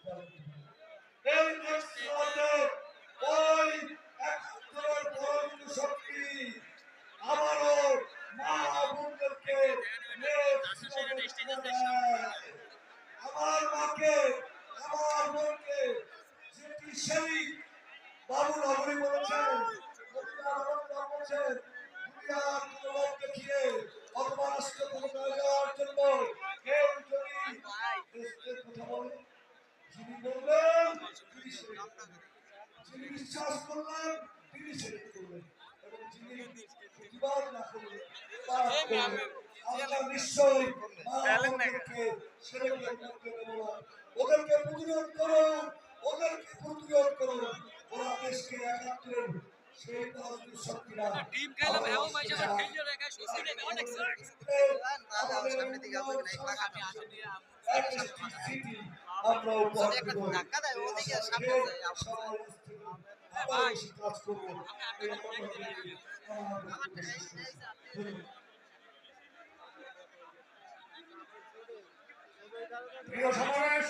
এই দেশ চালাতে ওই একাত্তরের পরম শক্তি আবারও মা বোনদেরকে আমার মাকে আমার বোনকে যেটি সেই বাবু নগরী বলেছেন দুনিয়ার কোন দেখিয়ে অথবা রাষ্ট্র ক্ষমতায় যাওয়ার জন্য কেউ যদি দেশের কথা বলে যিনি বললেন যিনি বিশ্বাস করলেন তিনি সেটা করলেন এবং যিনি প্রতিবাদ না করলেন আমরা নিশ্চয়ই ওদেরকে প্রতিরোধ করুন ওদেরকে প্রতিরোধ করুন ওরা দেশকে একাত্তরের সেই পরাজয় শক্তিরা টিম খেলা ভালো মাইজা খেলে রেখে সুস্থ নেই অনেক স্যার সামনে দিকে আপনি নাই লাগাতে আসেন আমরা একটা ধাক্কা দেয় ওদিকে সামনে যায় ভাই কাজ করব প্রিয় সমাবেশ